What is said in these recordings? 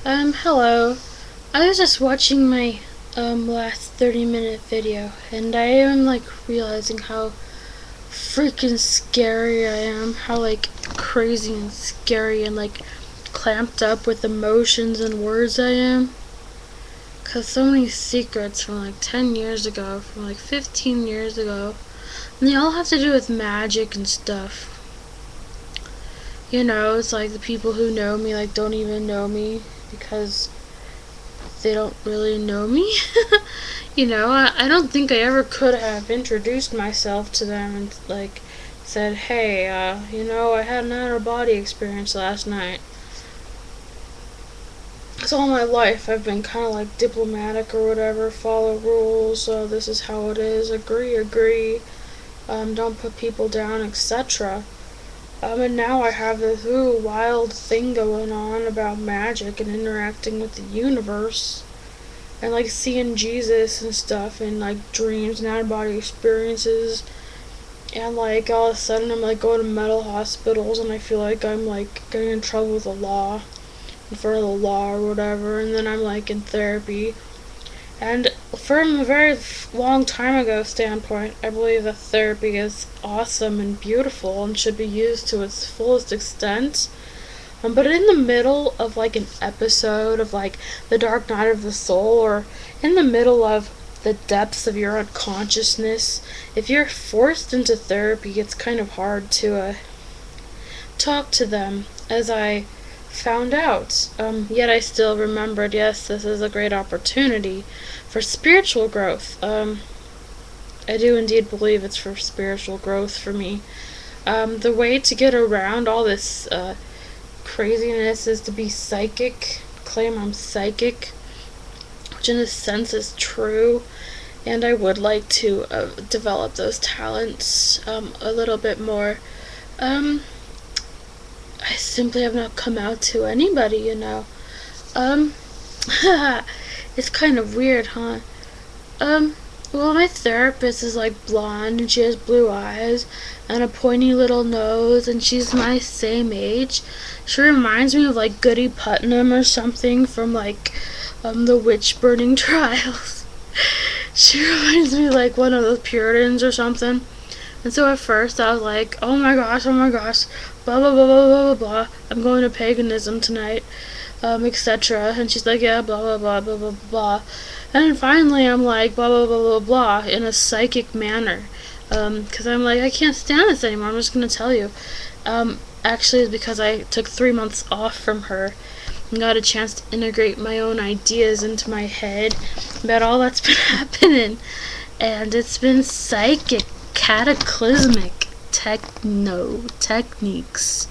Hello. I was just watching my, last 30-minute video, and I am, realizing how freaking scary I am. How, crazy and scary and, clamped up with emotions and words I am. 'Cause so many secrets from, 10 years ago, from, 15 years ago, and they all have to do with magic and stuff. You know, it's like the people who know me, don't even know me because they don't really know me. I don't think I ever could have introduced myself to them and, said, hey, I had an outer body experience last night. Because all my life I've been kind of diplomatic or whatever, follow rules, this is how it is, agree, don't put people down, etc. And now I have this wild thing going on about magic and interacting with the universe. And seeing Jesus and stuff and dreams and out of body experiences. And all of a sudden I'm going to mental hospitals and I feel like I'm getting in trouble with the law. In front of the law or whatever. And then I'm in therapy. And from a very long time ago standpoint, I believe that therapy is awesome and beautiful and should be used to its fullest extent. But in the middle of an episode of the Dark Night of the Soul, or in the middle of the depths of your unconsciousness, if you're forced into therapy, it's kind of hard to talk to them, as I found out. Yet I still remembered, yes, this is a great opportunity for spiritual growth. I do indeed believe it's for spiritual growth for me. The way to get around all this craziness is to be psychic, claim I'm psychic, which in a sense is true, and I would like to develop those talents a little bit more. I simply have not come out to anybody, It's kind of weird, huh? Well, my therapist is blonde and she has blue eyes and a pointy little nose, and she's my same age. She reminds me of Goody Putnam or something from the witch burning trials. She reminds me one of those Puritans or something. And so at first I was oh my gosh, blah blah blah blah blah blah blah, I'm going to paganism tonight, etc. And she's yeah, blah blah blah blah blah blah. And then finally I'm blah blah blah blah blah in a psychic manner, because I'm I can't stand this anymore, I'm just gonna tell you. Actually it's because I took 3 months off from her and got a chance to integrate my own ideas into my head about all that's been happening, and it's been psychic, cataclysmic techniques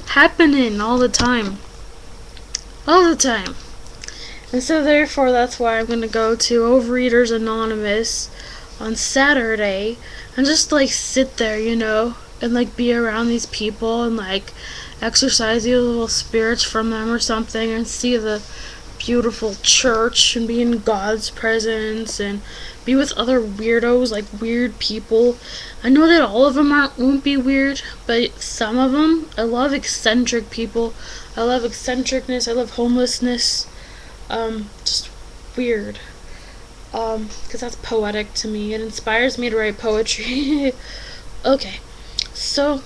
happening all the time. And so therefore that's why I'm gonna go to Overeaters Anonymous on Saturday and just sit there, and be around these people and exercise the little spirits from them or something, and see the beautiful church and be in God's presence and be with other weirdos, weird people. I know that all of them won't be weird, but some of them. I love eccentric people. I love eccentricness. I love homelessness. Just weird. 'Cause that's poetic to me. It inspires me to write poetry. Okay, so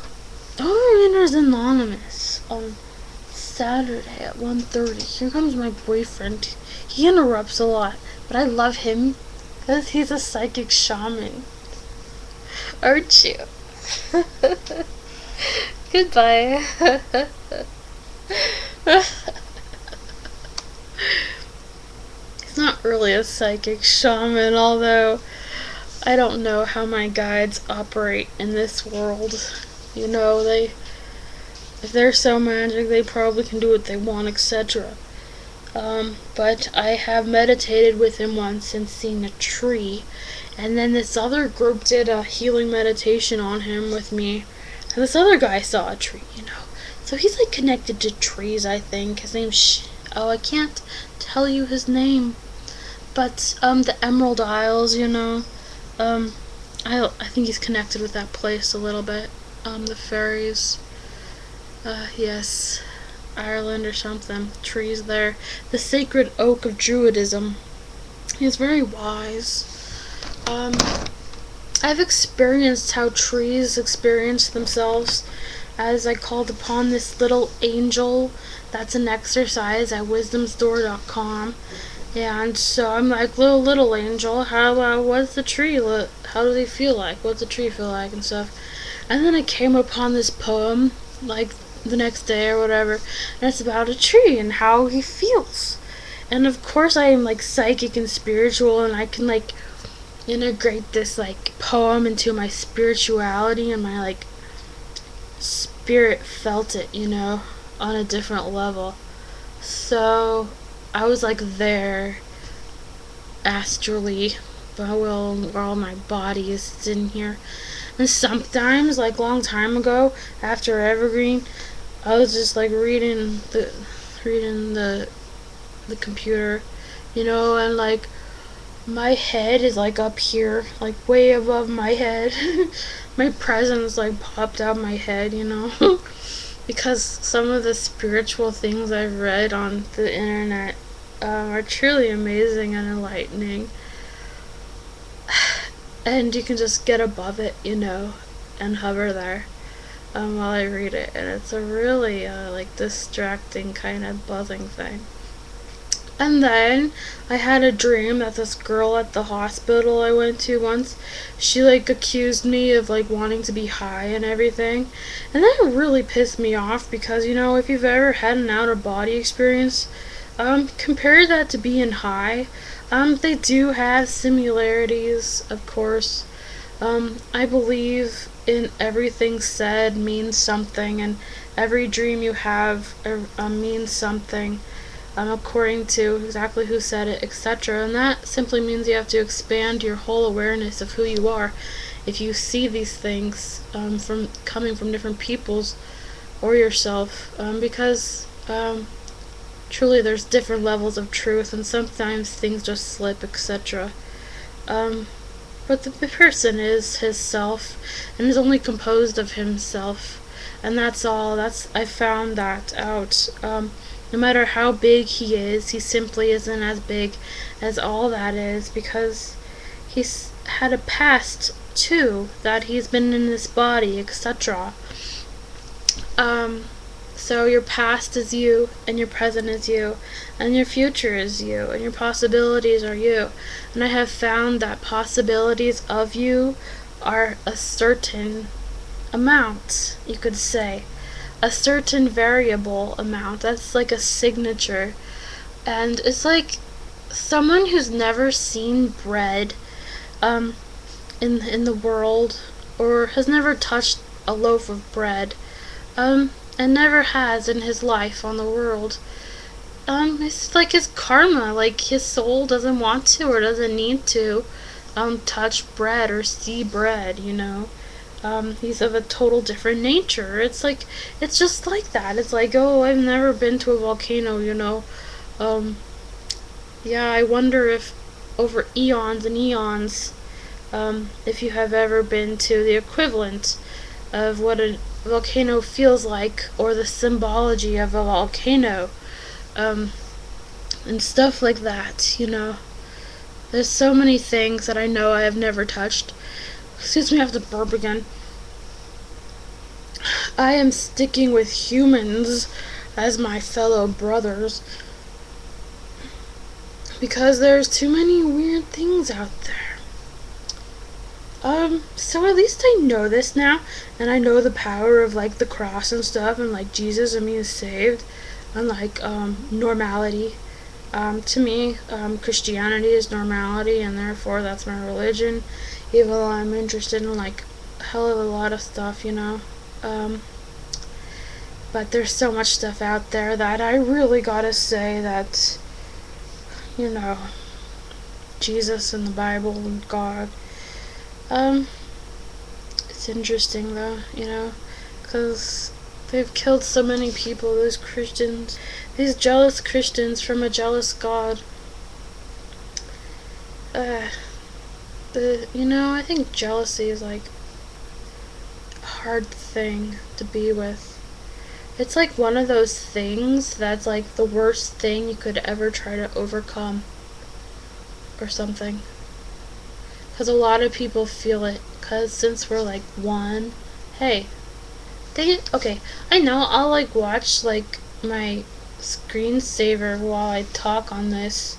Overeaters Anonymous on Saturday at 1:30. Here comes my boyfriend. He interrupts a lot, but I love him because he's a psychic shaman. Aren't you? Goodbye. He's not really a psychic shaman, although I don't know how my guides operate in this world. If they're so magic, they probably can do what they want, etc. But I have meditated with him once and seen a tree, and then this other group did a healing meditation on him with me, and this other guy saw a tree, So he's connected to trees, I think. His name's I can't tell you his name, but the Emerald Isles, I think he's connected with that place a little bit. The fairies. Yes. Ireland or something. Trees there. The sacred oak of Druidism. He's very wise. Um, I've experienced how trees experience themselves as I called upon this little angel. That's an exercise at wisdomstore.com. And so I'm like, little angel, what's the tree, how do they feel like? What's the tree feel like and stuff? And then I came upon this poem, like, the next day or whatever, and it's about a tree and how he feels. And of course I am, like, psychic and spiritual, and I can, like, integrate this, like, poem into my spirituality, and my, like, spirit felt it, on a different level. So I was, like, there astrally, while my body is in here. And sometimes, like, long time ago, after Evergreen, I was just, like, reading the computer, and, like, my head is, like, up here, like, way above my head. My presence, like, popped out my head, because some of the spiritual things I've read on the internet are truly amazing and enlightening. And you can just get above it, and hover there while I read it. And it's a really, like, distracting kind of buzzing thing. And then I had a dream that this girl at the hospital I went to once, she, like, accused me of, like, wanting to be high and everything. And that really pissed me off because, if you've ever had an out-of-body experience, compare that to being high. They do have similarities, of course. I believe in everything said means something, and every dream you have means something, according to exactly who said it, etc. And that simply means you have to expand your whole awareness of who you are. If you see these things from coming from different peoples or yourself, because truly there's different levels of truth, and sometimes things just slip, etc. But the person is his self, and is only composed of himself, and that's all. I found that out. No matter how big he is, he simply isn't as big as all that is, because he's had a past too, that he's been in this body, etc. So your past is you, and your present is you, and your future is you, and your possibilities are you. And I have found that possibilities of you are a certain amount, you could say. A certain variable amount. That's like a signature. And it's like someone who's never seen bread in the world, or has never touched a loaf of bread, and never has in his life on the world. It's like his karma, like his soul doesn't want to or doesn't need to touch bread or see bread, he's of a total different nature. It's just like that. It's like, oh, I've never been to a volcano, yeah, I wonder if over eons and eons, if you have ever been to the equivalent of what a volcano feels like, or the symbology of a volcano, and stuff like that, There's so many things that I know I have never touched. Excuse me, I have to burp again. I am sticking with humans as my fellow brothers, because there's too many weird things out there. So at least I know this now, and I know the power of, like, the cross and stuff, and, like, Jesus and being saved, and, like, normality. To me, Christianity is normality, and therefore that's my religion, even though I'm interested in, like, a hell of a lot of stuff, but there's so much stuff out there that I really gotta say that, Jesus and the Bible and God, it's interesting though, because they've killed so many people, those Christians, these jealous Christians from a jealous God. I think jealousy is, like, a hard thing to be with, It's like one of those things that's like the worst thing you could ever try to overcome or something. Because a lot of people feel it. Because since we're like one, hey, okay, I know I'll like watch like my screensaver while I talk on this.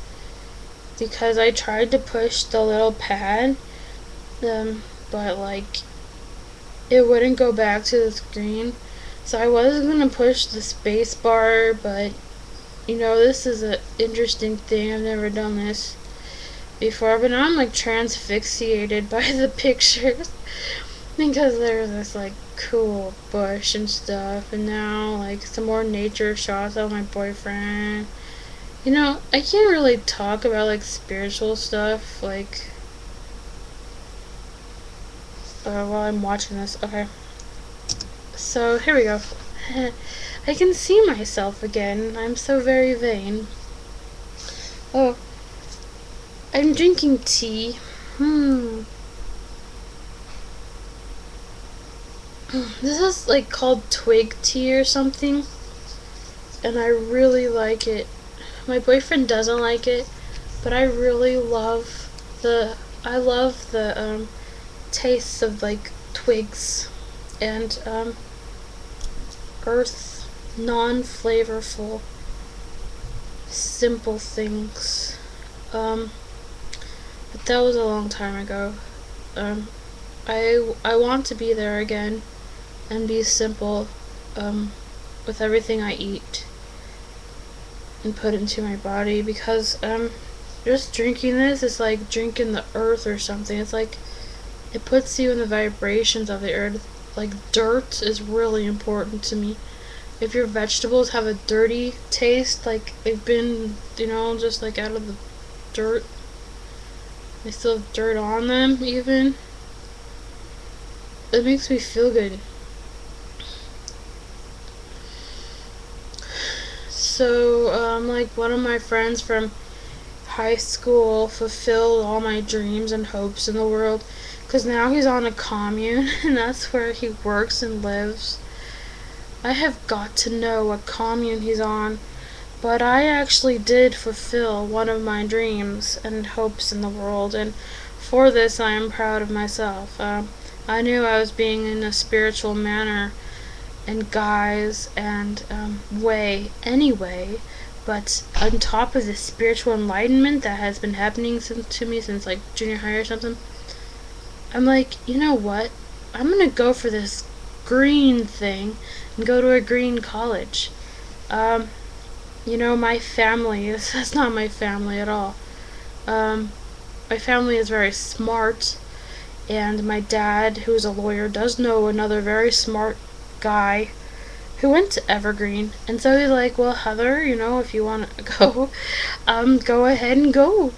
Because I tried to push the little pad, but like it wouldn't go back to the screen. So I was gonna push the space bar, but you know, this is an interesting thing. I've never done this before, but now I'm like transfixiated by the pictures because there's this like cool bush and stuff, and now like some more nature shots of my boyfriend. You know, I can't really talk about like spiritual stuff like while I'm watching this. Okay, so here we go. I can see myself again. I'm so very vain. Oh, I'm drinking tea. This is like called twig tea or something, and I really like it. My boyfriend doesn't like it, but I really love the tastes of like twigs and earth, non-flavorful, simple things. But that was a long time ago. I want to be there again and be simple with everything I eat and put into my body, because just drinking this is like drinking the earth or something. It's like it puts you in the vibrations of the earth. Like dirt is really important to me. If your vegetables have a dirty taste, like they've been, you know, just like out of the dirt, they still have dirt on them even, it makes me feel good. So, like one of my friends from high school fulfilled all my dreams and hopes in the world, because now he's on a commune and that's where he works and lives. I have got to know what commune he's on, but I actually did fulfill one of my dreams and hopes in the world, and for this I am proud of myself. I knew I was being in a spiritual manner and guise and way anyway, but on top of the spiritual enlightenment that has been happening to me since like junior high or something, I'm like, you know what? I'm gonna go for this green thing and go to a green college. You know, my family is that's not my family at all. My family is very smart, and my dad, who's a lawyer, does know another very smart guy who went to Evergreen, and so he's like, well, Heather, you know, if you want to go, go ahead and go.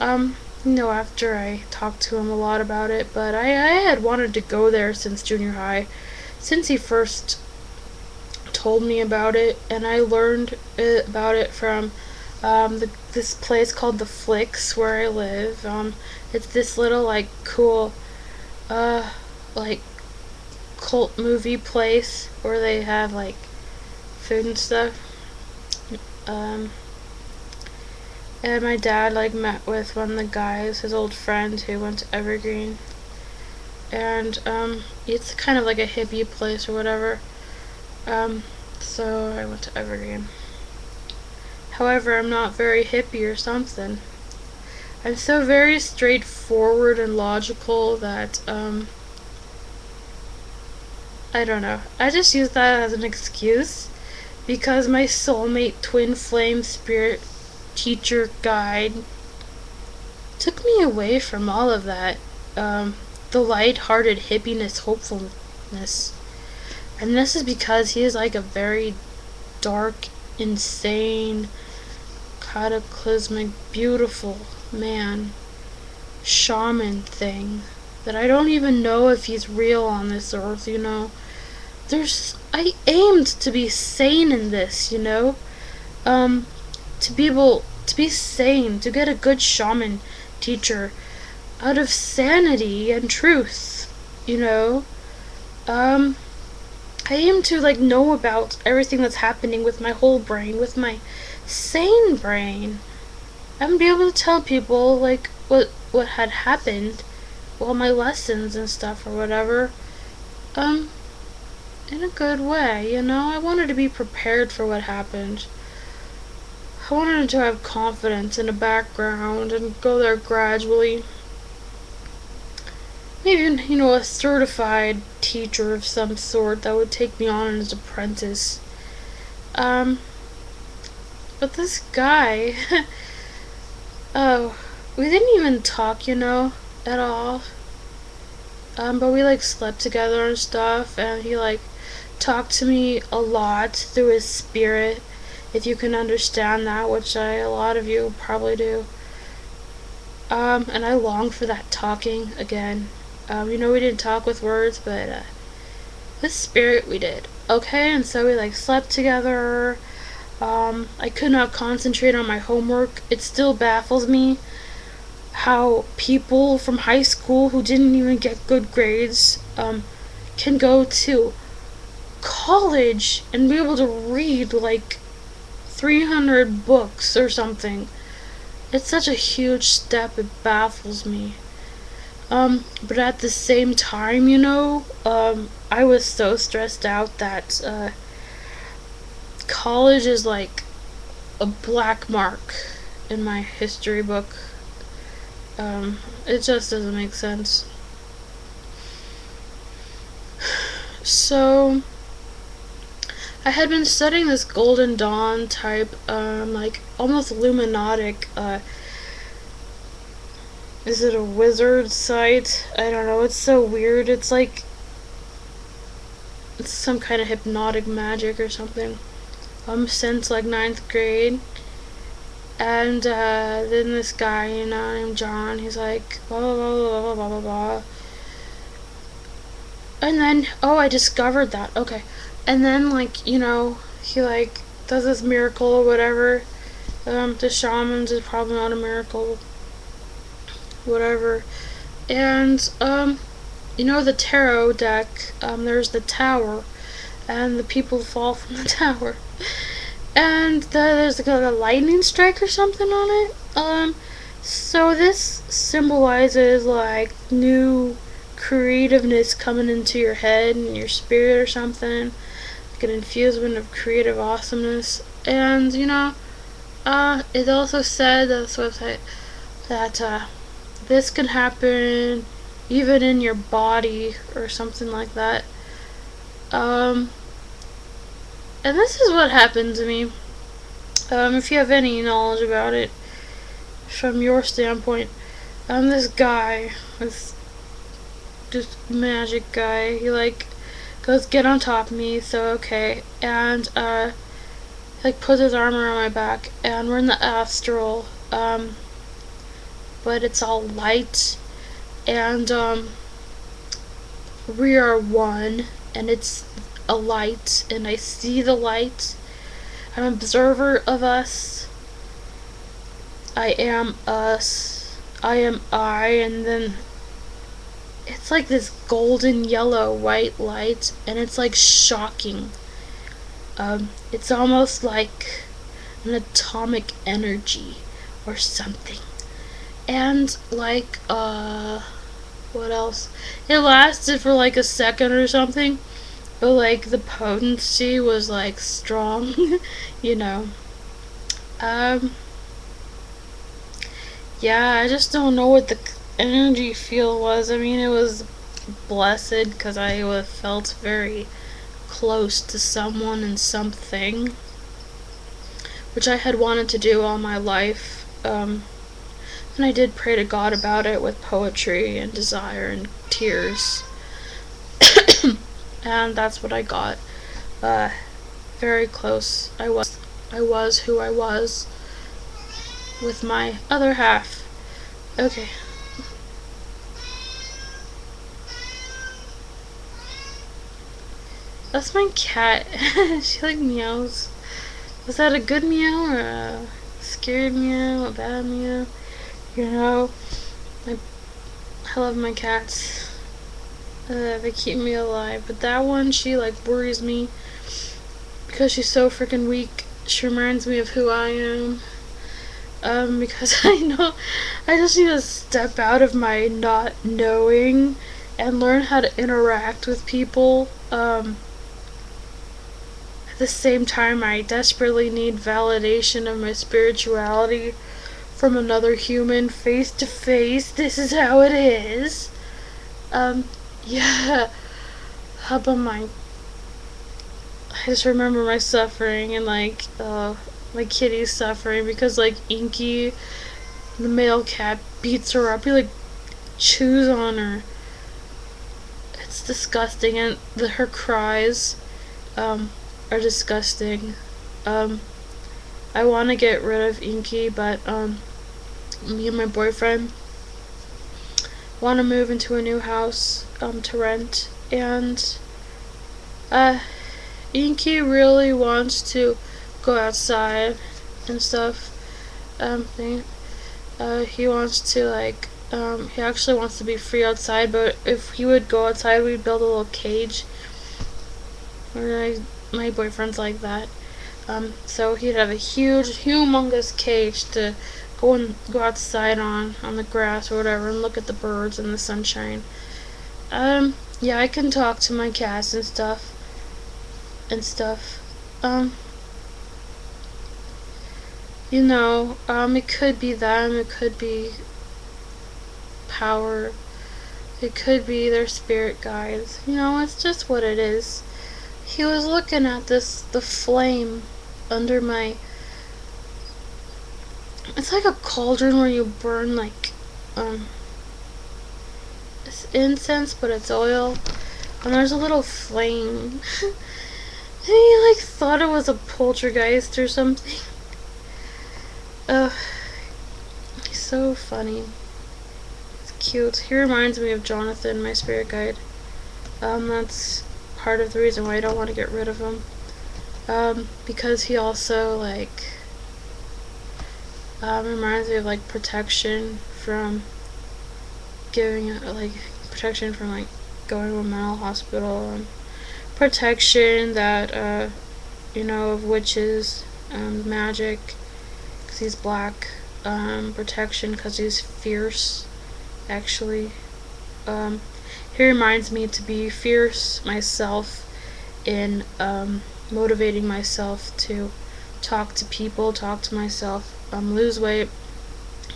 You know, after I talked to him a lot about it, but I had wanted to go there since junior high, since he first told me about it, and I learned about it from this place called the Flicks where I live. It's this little like cool, like cult movie place where they have like food and stuff. And my dad like met with one of the guys, his old friend who went to Evergreen, and it's kind of like a hippie place or whatever. So I went to Evergreen. However, I'm not very hippie or something. I'm so very straightforward and logical that I don't know. I just use that as an excuse because my soulmate twin flame spirit teacher guide took me away from all of that. The light-hearted hippiness, hopefulness. And this is because he is like a very dark, insane, cataclysmic, beautiful man, shaman thing that I don't even know if he's real on this earth, you know. I aimed to be sane in this, you know. To be able to be sane, to get a good shaman teacher out of sanity and truth, you know. I aim to like know about everything that's happening with my whole brain, with my sane brain. I'm be able to tell people like what had happened, well, my lessons and stuff or whatever, um, in a good way, you know? I wanted to be prepared for what happened. I wanted to have confidence in a background and go there gradually. Maybe, you know, a certified teacher of some sort that would take me on as an apprentice. Um, but this guy, oh, we didn't even talk, you know, at all. But we like slept together and stuff, and he like talked to me a lot through his spirit, if you can understand that, which a lot of you probably do. And I long for that talking again. You know, we didn't talk with words, but with spirit we did. Okay, and so we like slept together. I could not concentrate on my homework. It still baffles me how people from high school who didn't even get good grades can go to college and be able to read like 300 books or something. It's such a huge step, it baffles me. But at the same time, you know, I was so stressed out that college is like a black mark in my history book. It just doesn't make sense. So, I had been studying this Golden Dawn type, like almost Illuminatic, is it a wizard site? I don't know, it's so weird. It's like, it's some kind of hypnotic magic or something. Since like 9th grade. And then this guy, you know, named John, he's like, blah, blah, blah, blah, blah, blah, blah. And then, oh, I discovered that. Okay. And then, like, you know, he, like, does this miracle or whatever. The shamans is probably not a miracle. Whatever. And, you know, the tarot deck, there's the tower. And the people fall from the tower. And there's like a lightning strike or something on it. So this symbolizes like new creativeness coming into your head and your spirit or something, like an infusement of creative awesomeness. And you know, it also said on this website that this can happen even in your body or something like that. And this is what happened to me. If you have any knowledge about it from your standpoint, this guy, this just magic guy, he like goes get on top of me, so okay, and he like puts his arm around my back, and we're in the astral, but it's all light, and we are one, and it's a light, and I see the light. I'm an observer of us. I am us. I am I, and then it's like this golden yellow white light, and it's like shocking. It's almost like an atomic energy or something. And like what else? It lasted for like a second or something. But like the potency was like strong, you know. Yeah, I just don't know what the energy feel was. I mean, it was blessed because I felt very close to someone and something, which I had wanted to do all my life. And I did pray to God about it with poetry and desire and tears. And that's what I got. Very close. I was who I was with my other half. Okay. That's my cat. She like meows. Was that a good meow or a scared meow, a bad meow? You know, I love my cats. They keep me alive. But that one, she like worries me because she's so freaking weak. She reminds me of who I am. Because I know I just need to step out of my not knowing and learn how to interact with people. At the same time, I desperately need validation of my spirituality from another human face to face. This is how it is. Yeah. How about I just remember my suffering and like, my kitty's suffering because like Inky, the male cat, beats her up. He like chews on her. It's disgusting, and her cries, are disgusting. I want to get rid of Inky, but me and my boyfriend want to move into a new house to rent, and Inky really wants to go outside and stuff. He wants to like he actually wants to be free outside, but if he would go outside, we'd build a little cage. My boyfriend's like that. So he'd have a huge, humongous cage to go outside on the grass or whatever and look at the birds and the sunshine. Yeah, I can talk to my cats and stuff. It could be them, it could be power, it could be their spirit guides. It's just what it is. He was looking at the flame under my. It's like a cauldron where you burn like, it's incense, but it's oil, and there's a little flame. And he like thought it was a poltergeist or something. He's so funny. It's cute. He reminds me of Jonathan, my spirit guide. That's part of the reason why I don't want to get rid of him. Because he also like reminds me of like protection from protection from like going to a mental hospital, and protection that of witches, magic, because he's black, protection because he's fierce, actually. He reminds me to be fierce myself in motivating myself to talk to people, talk to myself, lose weight,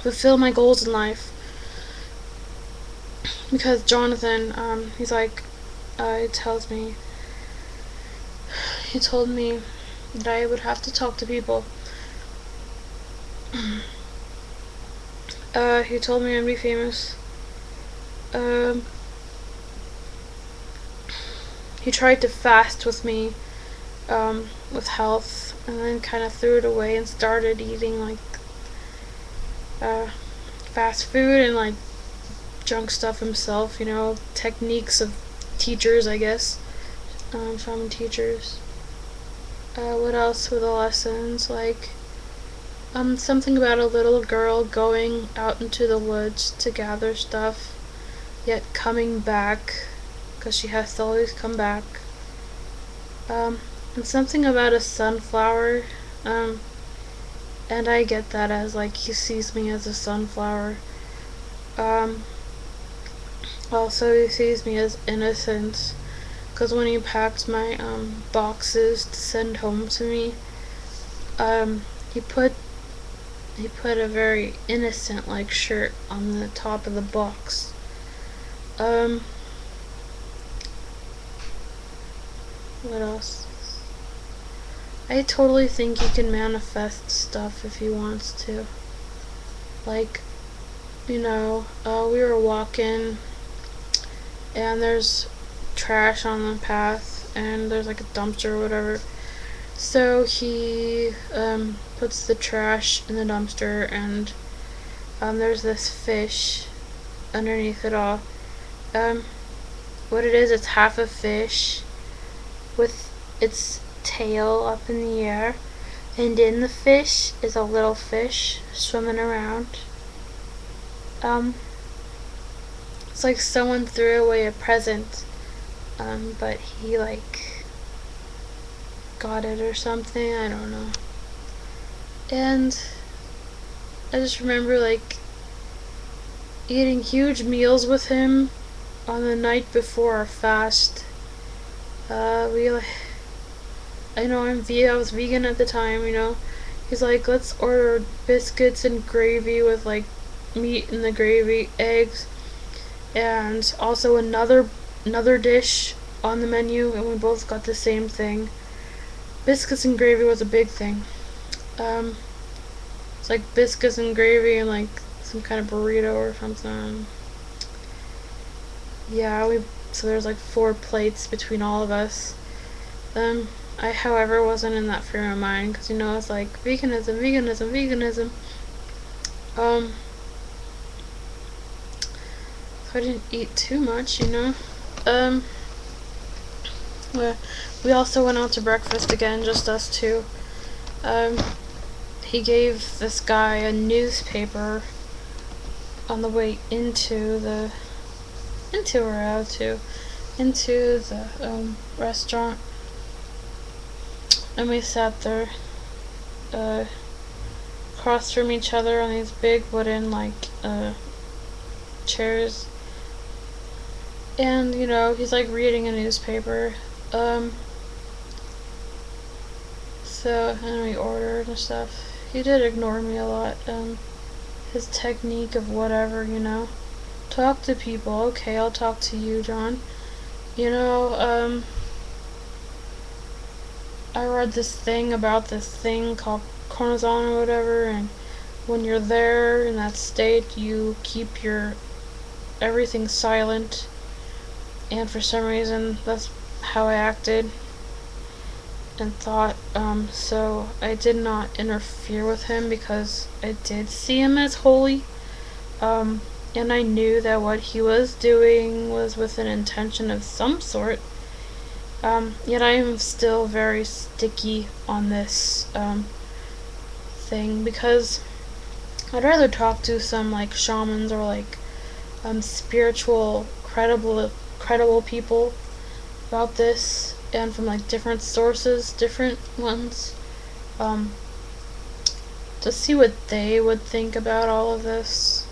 fulfill my goals in life. Because Jonathan, he's like, he told me that I would have to talk to people. He told me I'd be famous. He tried to fast with me, with health, and then kind of threw it away and started eating like fast food and like junk stuff himself. Techniques of teachers, I guess, shaman teachers. What else were the lessons? Like, something about a little girl going out into the woods to gather stuff, yet coming back, because she has to always come back. And something about a sunflower, and I get that as like he sees me as a sunflower. Also he sees me as innocent, because when he packed my boxes to send home to me, he put a very innocent like shirt on the top of the box. What else? I totally think he can manifest stuff if he wants to. Like, we were walking and there's trash on the path and there's like a dumpster or whatever. So he puts the trash in the dumpster, and there's this fish underneath it all. What it is, it's half a fish with its tail up in the air, and in the fish is a little fish swimming around. It's like someone threw away a present, but he like got it or something. I don't know. And I just remember like eating huge meals with him on the night before our fast. We like, I was vegan at the time. He's like, let's order biscuits and gravy with like meat in the gravy, eggs, and also another dish on the menu, and we both got the same thing. Biscuits and gravy was a big thing. It's like biscuits and gravy and like some kind of burrito or something. Yeah, so there's like 4 plates between all of us. I, however, wasn't in that frame of mind because it's like veganism, veganism, veganism. So I didn't eat too much. Um, we also went out to breakfast again, just us two. He gave this guy a newspaper on the way into the restaurant, and we sat there across from each other on these big wooden chairs, and he's like reading a newspaper. So, and we ordered and stuff. He did ignore me a lot. His technique of whatever, talk to people. Okay, I'll talk to you, John. I read this thing about this thing called cortisone or whatever, and when you're there in that state, you keep your everything silent, and for some reason, that's how I acted and thought. So I did not interfere with him because I did see him as holy. And I knew that what he was doing was with an intention of some sort. Yet I am still very sticky on this thing because I'd rather talk to some like shamans or like spiritual, credible people about this, and from like different sources, different ones, to see what they would think about all of this.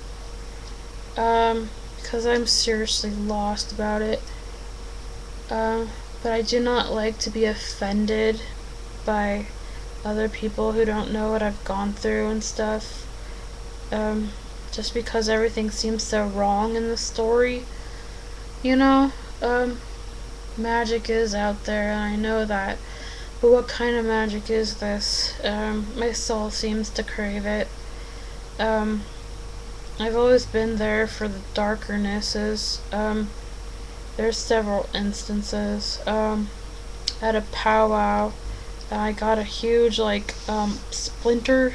Because I'm seriously lost about it. But I do not like to be offended by other people who don't know what I've gone through and stuff. Just because everything seems so wrong in the story. Magic is out there, and I know that. But what kind of magic is this? My soul seems to crave it. I've always been there for the darkernesses. There's several instances. At a powwow, I got a huge, splinter.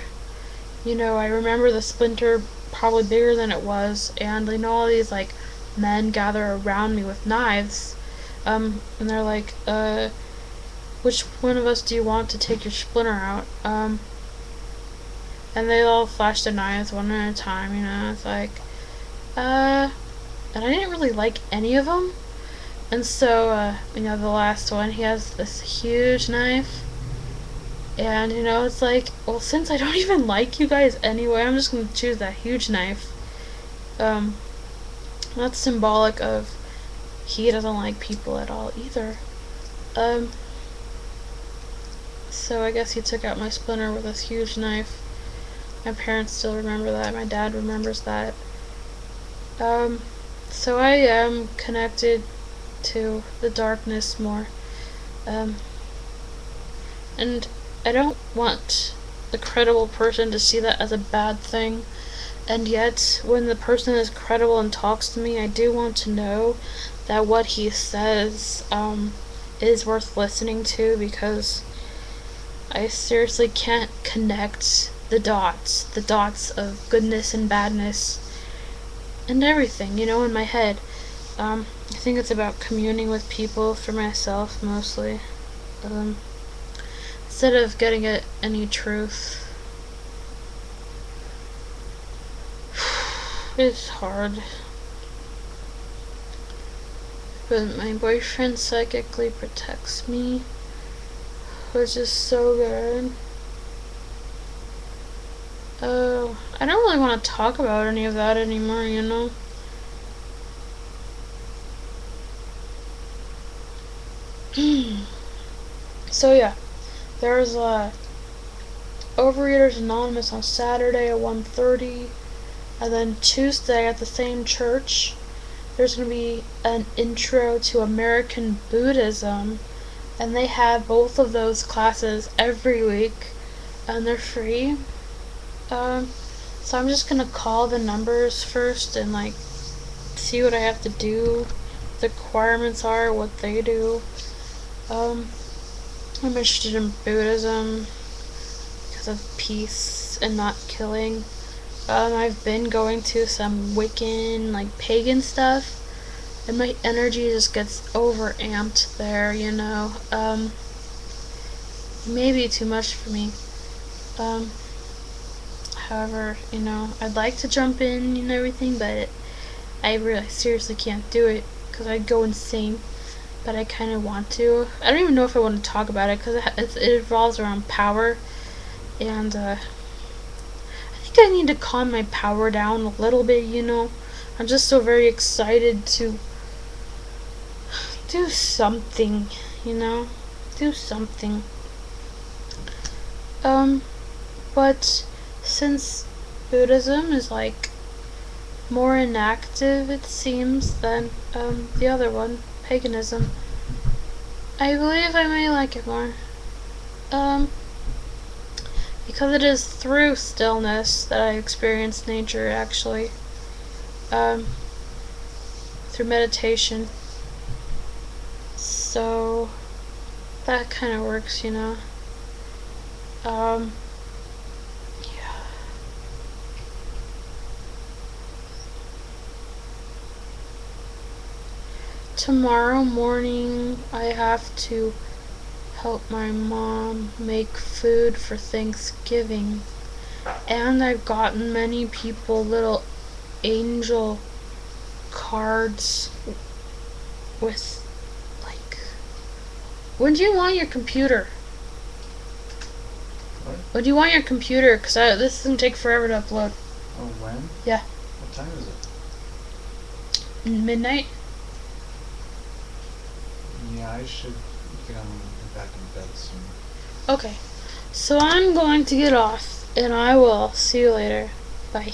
I remember the splinter probably bigger than it was, and all these, men gather around me with knives. And they're like, which one of us do you want to take your splinter out? And they all flashed their knives one at a time, it's like, and I didn't really like any of them. And so, the last one, he has this huge knife. And, it's like, well, since I don't even like you guys anyway, I'm just gonna choose that huge knife. That's symbolic of he doesn't like people at all either. So I guess he took out my splinter with this huge knife. My parents still remember that. My dad remembers that. So I am connected to the darkness more. And I don't want the credible person to see that as a bad thing. And yet, when the person is credible and talks to me, I do want to know that what he says is worth listening to, because I seriously can't connect the dots of goodness and badness and everything, in my head. I think it's about communing with people for myself, mostly. Instead of getting at any truth. It's hard. But my boyfriend psychically protects me, which is so good. Oh, I don't really want to talk about any of that anymore, you know? So yeah, there's Overeaters Anonymous on Saturday at 1:30, and then Tuesday at the same church, there's going to be an intro to American Buddhism, and they have both of those classes every week, and they're free. So I'm just going to call the numbers first and like see what I have to do, the requirements are, what they do. I'm interested in Buddhism because of peace and not killing. I've been going to some Wiccan, like pagan stuff, and my energy just gets overamped there, you know. Maybe too much for me. However, you know, I'd like to jump in and everything, but I really seriously can't do it because I'd go insane. But I kind of want to. I don't even know if I want to talk about it because it revolves around power, and I think I need to calm my power down a little bit, you know. I'm just so very excited to do something, you know. Do something. But since Buddhism is like more inactive, it seems, than the other one, paganism, I believe I may like it more. Because it is through stillness that I experience nature, actually. Through meditation. So, that kind of works, you know. Yeah. Tomorrow morning, I have to help my mom make food for Thanksgiving. And I've gotten many people little angel cards with, like, when do you want your computer? What? When do you want your computer? Because this is going to take forever to upload. Oh, when? Yeah. What time is it? Midnight? Yeah, I should get back in bed soon. Okay. So I'm going to get off, and I will see you later. Bye.